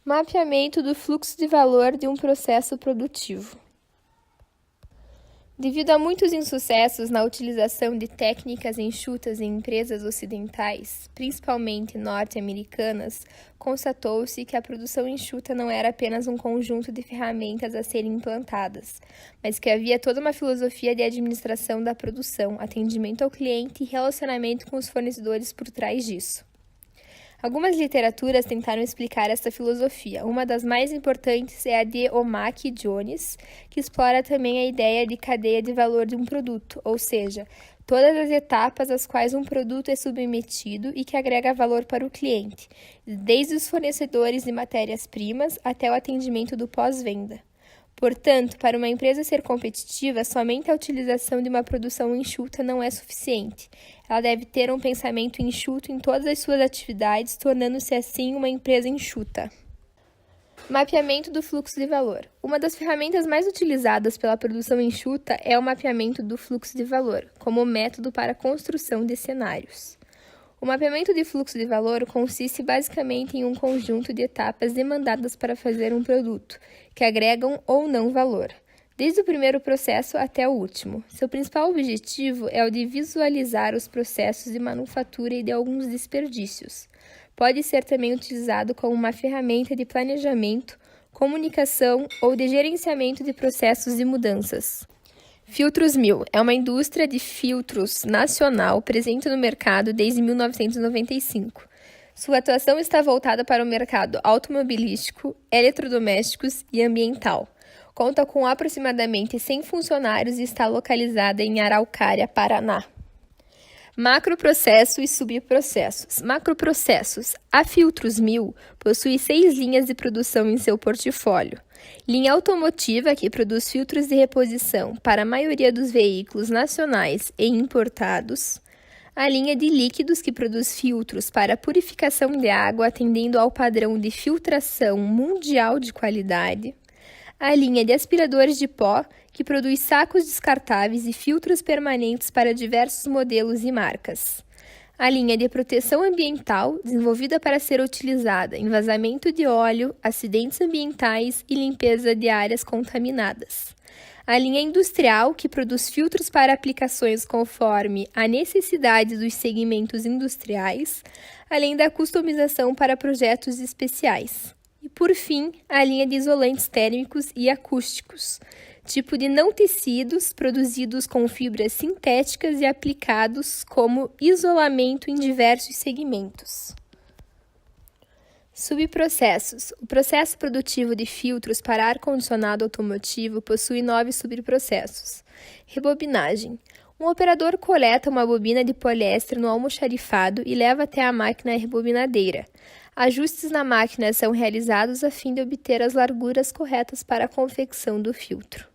Mapeamento do fluxo de valor de um processo produtivo. Devido a muitos insucessos na utilização de técnicas enxutas em empresas ocidentais, principalmente norte-americanas, constatou-se que a produção enxuta não era apenas um conjunto de ferramentas a serem implantadas, mas que havia toda uma filosofia de administração da produção, atendimento ao cliente e relacionamento com os fornecedores por trás disso. Algumas literaturas tentaram explicar essa filosofia. Uma das mais importantes é a de O'Malley Jones, que explora também a ideia de cadeia de valor de um produto, ou seja, todas as etapas às quais um produto é submetido e que agrega valor para o cliente, desde os fornecedores de matérias-primas até o atendimento do pós-venda. Portanto, para uma empresa ser competitiva, somente a utilização de uma produção enxuta não é suficiente. Ela deve ter um pensamento enxuto em todas as suas atividades, tornando-se assim uma empresa enxuta. Mapeamento do fluxo de valor. Uma das ferramentas mais utilizadas pela produção enxuta é o mapeamento do fluxo de valor, como método para a construção de cenários. O mapeamento de fluxo de valor consiste basicamente em um conjunto de etapas demandadas para fazer um produto, que agregam ou não valor, desde o primeiro processo até o último. Seu principal objetivo é o de visualizar os processos de manufatura e de alguns desperdícios. Pode ser também utilizado como uma ferramenta de planejamento, comunicação ou de gerenciamento de processos e mudanças. Filtros Mil é uma indústria de filtros nacional presente no mercado desde 1995. Sua atuação está voltada para o mercado automobilístico, eletrodomésticos e ambiental. Conta com aproximadamente 100 funcionários e está localizada em Araucária, Paraná. Macroprocesso e subprocessos. Macroprocessos. A Filtros Mil possui 6 linhas de produção em seu portfólio. Linha automotiva, que produz filtros de reposição para a maioria dos veículos nacionais e importados. A linha de líquidos, que produz filtros para purificação de água, atendendo ao padrão de filtração mundial de qualidade. A linha de aspiradores de pó, que produz sacos descartáveis e filtros permanentes para diversos modelos e marcas. A linha de proteção ambiental, desenvolvida para ser utilizada em vazamento de óleo, acidentes ambientais e limpeza de áreas contaminadas. A linha industrial, que produz filtros para aplicações conforme a necessidade dos segmentos industriais, além da customização para projetos especiais. E, por fim, a linha de isolantes térmicos e acústicos, tipo de não tecidos produzidos com fibras sintéticas e aplicados como isolamento em diversos segmentos. Subprocessos. O processo produtivo de filtros para ar-condicionado automotivo possui 9 subprocessos. Rebobinagem. Um operador coleta uma bobina de poliéster no almoxarifado e leva até a máquina rebobinadeira. Ajustes na máquina são realizados a fim de obter as larguras corretas para a confecção do filtro.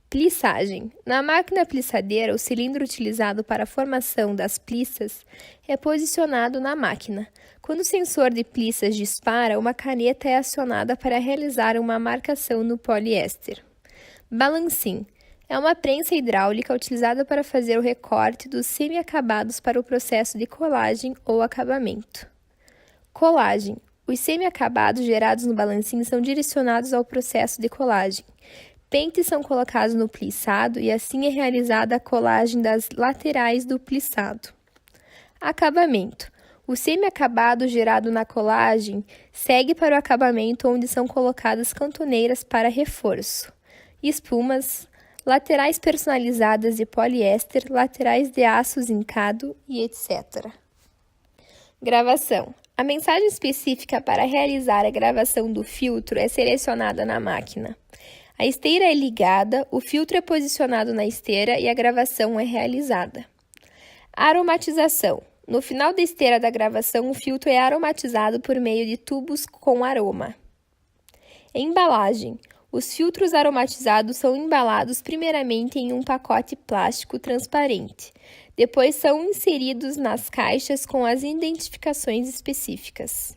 Plissagem. Na máquina plissadeira, o cilindro utilizado para a formação das plissas é posicionado na máquina. Quando o sensor de plissas dispara, uma caneta é acionada para realizar uma marcação no poliéster. Balancim. É uma prensa hidráulica utilizada para fazer o recorte dos semi-acabados para o processo de colagem ou acabamento. Colagem. Os semi-acabados gerados no balancim são direcionados ao processo de colagem. Pentes são colocados no plissado e assim é realizada a colagem das laterais do plissado. Acabamento. O semi-acabado gerado na colagem segue para o acabamento, onde são colocadas cantoneiras para reforço, espumas, laterais personalizadas de poliéster, laterais de aço zincado e etc. Gravação. A mensagem específica para realizar a gravação do filtro é selecionada na máquina. A esteira é ligada, o filtro é posicionado na esteira e a gravação é realizada. Aromatização. No final da esteira da gravação, o filtro é aromatizado por meio de tubos com aroma. Embalagem. Os filtros aromatizados são embalados primeiramente em um pacote plástico transparente. Depois são inseridos nas caixas com as identificações específicas.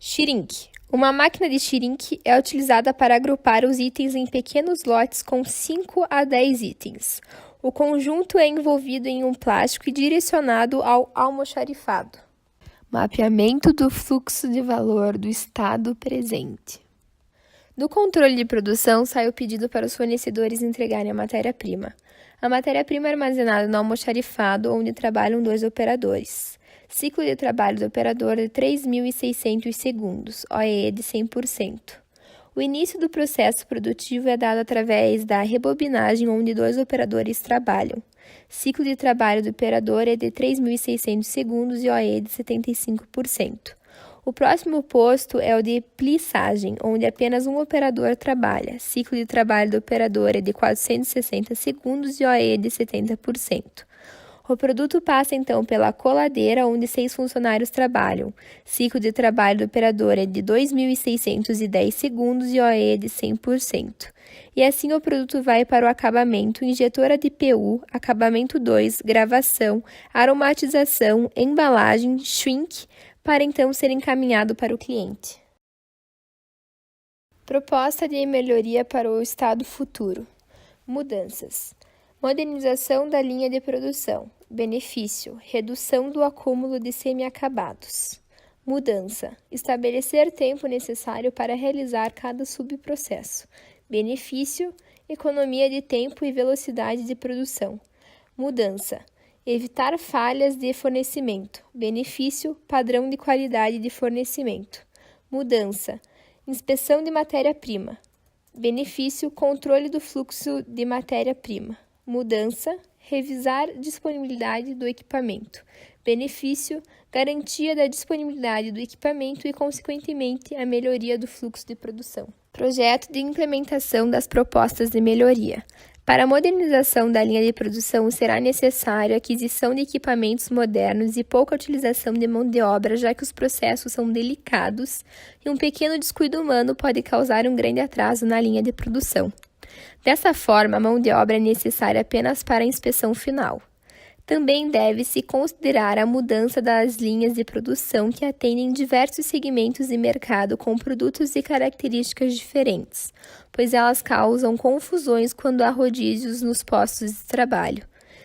Shrink. Uma máquina de shrink é utilizada para agrupar os itens em pequenos lotes com 5 a 10 itens. O conjunto é envolvido em um plástico e direcionado ao almoxarifado. Mapeamento do fluxo de valor do estado presente. Do controle de produção sai o pedido para os fornecedores entregarem a matéria-prima. A matéria-prima é armazenada no almoxarifado, onde trabalham 2 operadores. Ciclo de trabalho do operador de 3.600 segundos, OEE de 100%. O início do processo produtivo é dado através da rebobinagem, onde 2 operadores trabalham. Ciclo de trabalho do operador é de 3.600 segundos e OEE de 75%. O próximo posto é o de plissagem, onde apenas um operador trabalha. Ciclo de trabalho do operador é de 460 segundos e OEE de 70%. O produto passa então pela coladeira, onde 6 funcionários trabalham. Ciclo de trabalho do operador é de 2.610 segundos e OEE de 100%. E assim o produto vai para o acabamento, injetora de PU, acabamento 2, gravação, aromatização, embalagem, shrink, para então ser encaminhado para o cliente. Proposta de melhoria para o estado futuro. Mudanças. Modernização da linha de produção. Benefício: redução do acúmulo de semi-acabados. Mudança: estabelecer tempo necessário para realizar cada subprocesso. Benefício: economia de tempo e velocidade de produção. Mudança: evitar falhas de fornecimento. Benefício: padrão de qualidade de fornecimento. Mudança: inspeção de matéria-prima. Benefício: controle do fluxo de matéria-prima. Mudança: revisar disponibilidade do equipamento. Benefício: garantia da disponibilidade do equipamento e, consequentemente, a melhoria do fluxo de produção. Projeto de implementação das propostas de melhoria. Para a modernização da linha de produção, será necessário a aquisição de equipamentos modernos e pouca utilização de mão de obra, já que os processos são delicados e um pequeno descuido humano pode causar um grande atraso na linha de produção. Dessa forma, a mão de obra é necessária apenas para a inspeção final. Também deve-se considerar a mudança das linhas de produção que atendem diversos segmentos de mercado com produtos e características diferentes, pois elas causam confusões quando há rodízios nos postos de trabalho.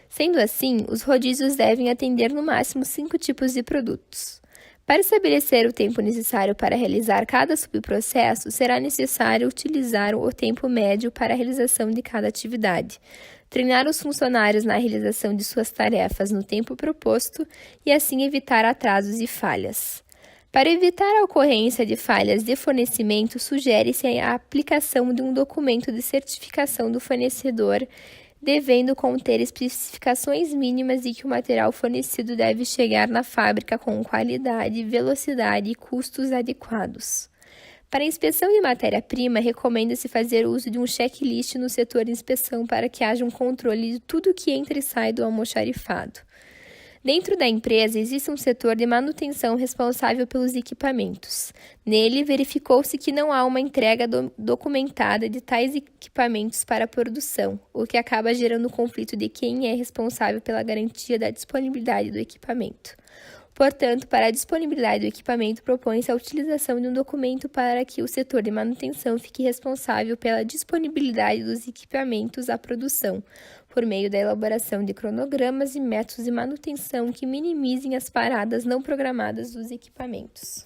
Sendo assim, os rodízios devem atender no máximo 5 tipos de produtos. Para estabelecer o tempo necessário para realizar cada subprocesso, será necessário utilizar o tempo médio para a realização de cada atividade, treinar os funcionários na realização de suas tarefas no tempo proposto e assim evitar atrasos e falhas. Para evitar a ocorrência de falhas de fornecimento, sugere-se a aplicação de um documento de certificação do fornecedor, devendo conter especificações mínimas de que o material fornecido deve chegar na fábrica com qualidade, velocidade e custos adequados. Para a inspeção de matéria-prima, recomenda-se fazer uso de um checklist no setor de inspeção para que haja um controle de tudo que entra e sai do almoxarifado. Dentro da empresa, existe um setor de manutenção responsável pelos equipamentos. Nele, verificou-se que não há uma entrega documentada de tais equipamentos para a produção, o que acaba gerando conflito de quem é responsável pela garantia da disponibilidade do equipamento. Portanto, para a disponibilidade do equipamento, propõe-se a utilização de um documento para que o setor de manutenção fique responsável pela disponibilidade dos equipamentos à produção, por meio da elaboração de cronogramas e métodos de manutenção que minimizem as paradas não programadas dos equipamentos.